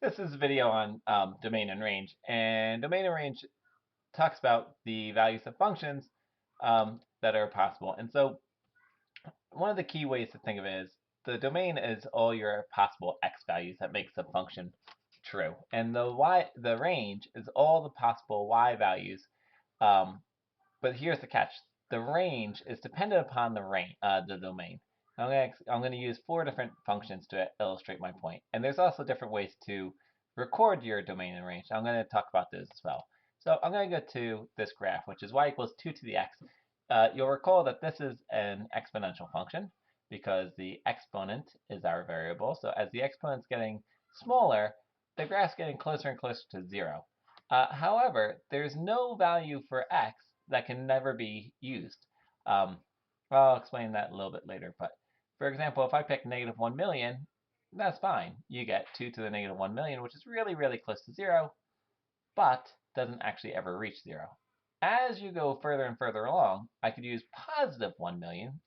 This is a video on domain and range, and domain and range talks about the values of functions that are possible. And so one of the key ways to think of it is the domain is all your possible x values that makes a function true, and the range is all the possible y values. Um, but here's the catch: the range is dependent upon the domain. I'm gonna use four different functions to illustrate my point, and there's also different ways to record your domain and range. I'm gonna talk about this as well. So I'm gonna go to this graph, which is y equals 2 to the x. You'll recall that this is an exponential function because the exponent is our variable. So as the exponent's getting smaller, the graph's getting closer and closer to 0. However, there's no value for x that can never be used. Um, I'll explain that a little bit later. But for example, if I pick negative 1 million, that's fine. You get 2 to the negative 1 million, which is really, really close to 0, but doesn't actually ever reach 0. As you go further and further along, I could use positive 1 million,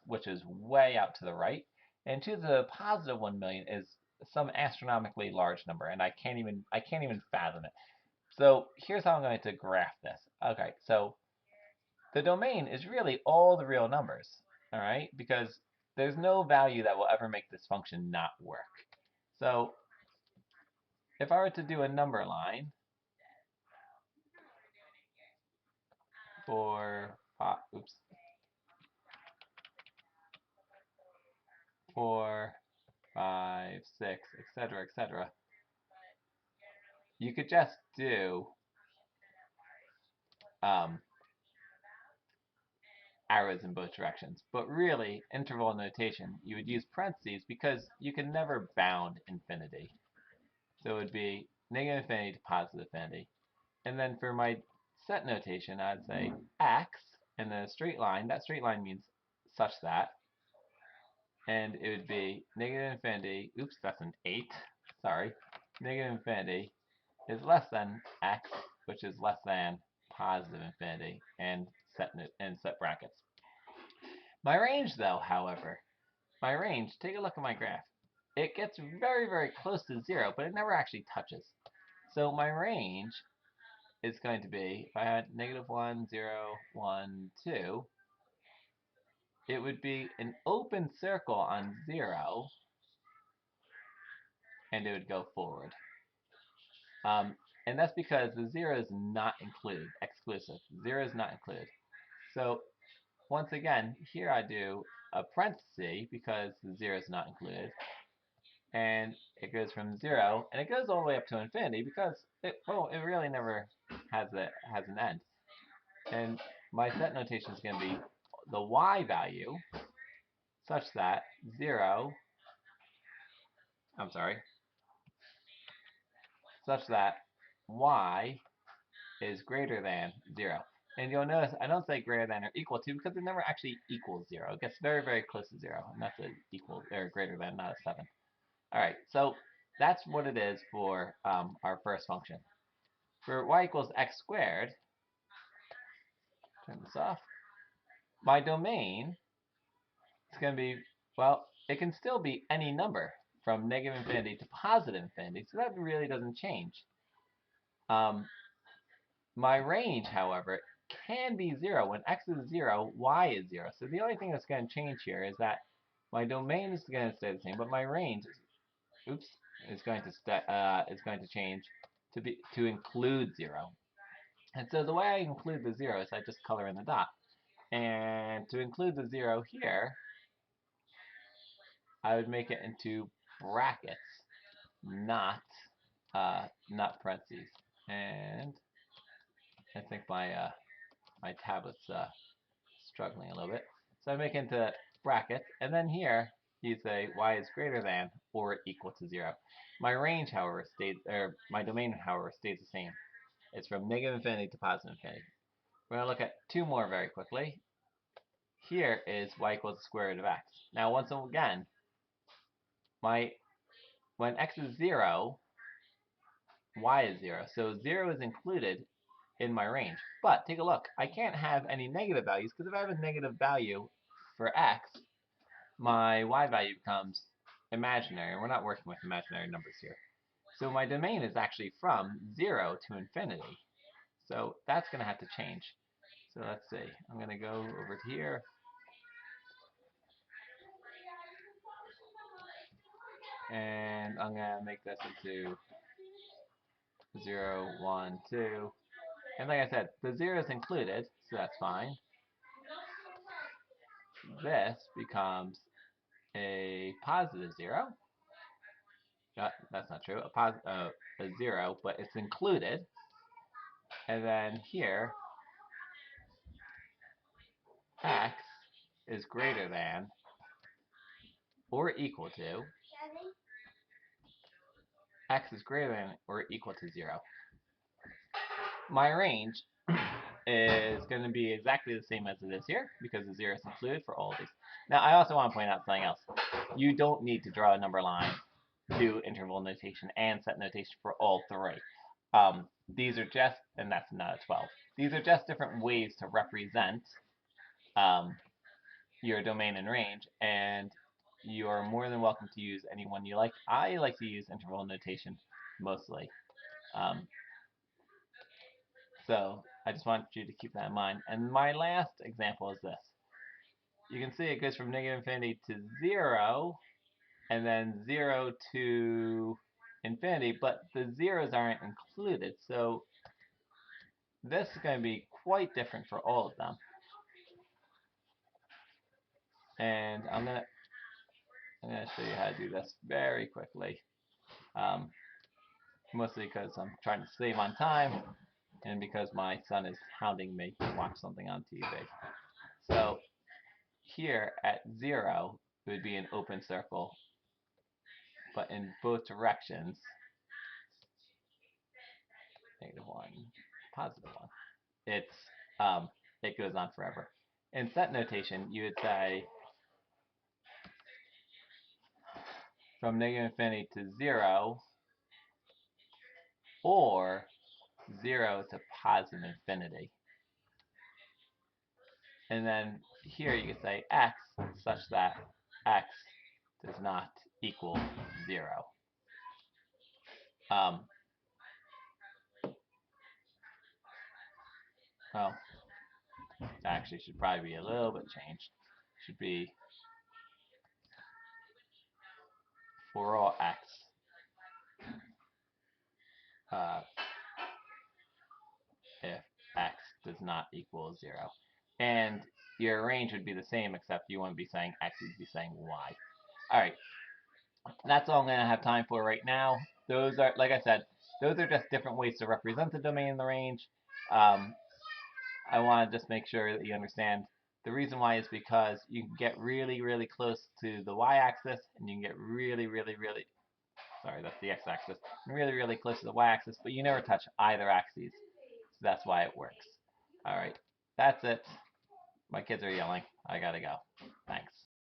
which is way out to the right, and 2 to the positive 1 million is some astronomically large number, and I can't even fathom it. So here's how I'm going to graph this. Okay, so the domain is really all the real numbers, all right, because there's no value that will ever make this function not work. So if I were to do a number line for, oops, 4, 5, 6, etc., etc., you could just do um, arrows in both directions. But really, interval notation, you would use parentheses because you can never bound infinity. So it would be negative infinity to positive infinity. And then for my set notation, I'd say x, and then a straight line. That straight line means such that. And it would be negative infinity. Oops, that's an 8. Sorry. Negative infinity is less than x, which is less than positive infinity, and set brackets. My range, though, however, my range, take a look at my graph. It gets very, very close to 0, but it never actually touches. So my range is going to be, if I had negative 1, 0, 1, 2, it would be an open circle on 0, and it would go forward. Um, and that's because the 0 is not included, exclusive. 0 is not included. So once again, here I do a parenthesis because the 0 is not included. And it goes from 0, and it goes all the way up to infinity because it really never has an end. And my set notation is going to be the y value such that 0, I'm sorry, such that y is greater than 0. And you'll notice I don't say greater than or equal to because it never actually equals 0. It gets very, very close to 0, and that's an equal or greater than, not a 7. All right, so that's what it is for our first function. For y equals x squared, turn this off, my domain is going to be, well, it can still be any number from negative infinity to positive infinity, so that really doesn't change. Um, my range, however, can be 0. When x is 0, y is 0. So the only thing that's going to change here is that my domain is going to stay the same, but my range, oops, is going to change to include 0. And so the way I include the 0 is I just color in the dot. And to include the 0 here, I would make it into brackets, not parentheses. And I think my tablet's struggling a little bit. So I make it into brackets, and then here you say y is greater than or equal to 0. My range, however, my domain, however, stays the same. It's from negative infinity to positive infinity. We're going to look at two more very quickly. Here is y equals the square root of x. Now, once again, when x is 0, y is 0. So 0 is included in my range. But take a look. I can't have any negative values because if I have a negative value for x, my y value becomes imaginary. And we're not working with imaginary numbers here. So my domain is actually from 0 to infinity. So that's going to have to change. So let's see. I'm going to go over to here. And I'm going to make this into 0, 1, 2. And like I said, the 0 is included, so that's fine. This becomes a positive 0. That's not true. A 0, but it's included. And then here, x is greater than or equal to x is greater than or equal to 0. My range is going to be exactly the same as it is here because the 0 is included for all of these. Now, I also want to point out something else. You don't need to draw a number line, do interval notation, and set notation for all three. These are just, and that's not a 12. These are just different ways to represent your domain and range, and you are more than welcome to use any one you like. I like to use interval notation mostly. So I just want you to keep that in mind. And my last example is this. You can see it goes from negative infinity to 0, and then 0 to infinity, but the zeros aren't included. So this is going to be quite different for all of them. And I'm gonna show you how to do this very quickly. Mostly because I'm trying to save on time, and because my son is hounding me to watch something on TV. So here at 0, it would be an open circle, but in both directions, -1, +1, it goes on forever. In set notation, you would say from negative infinity to 0, or 0 to positive infinity. And then here you can say x such that x does not equal 0. Well, actually should probably be a little bit changed. Should be for all x, if x does not equal 0. And your range would be the same, except you wouldn't be saying x, you'd be saying y. Alright, that's all I'm going to have time for right now. Those are, like I said, those are just different ways to represent the domain and the range. I want to just make sure that you understand the reason why is because you can get really, really close to the y-axis, and you can get really, really, really, sorry, that's the x-axis, really, really close to the y-axis, but you never touch either axes. So that's why it works. Alright, that's it. My kids are yelling. I gotta go. Thanks.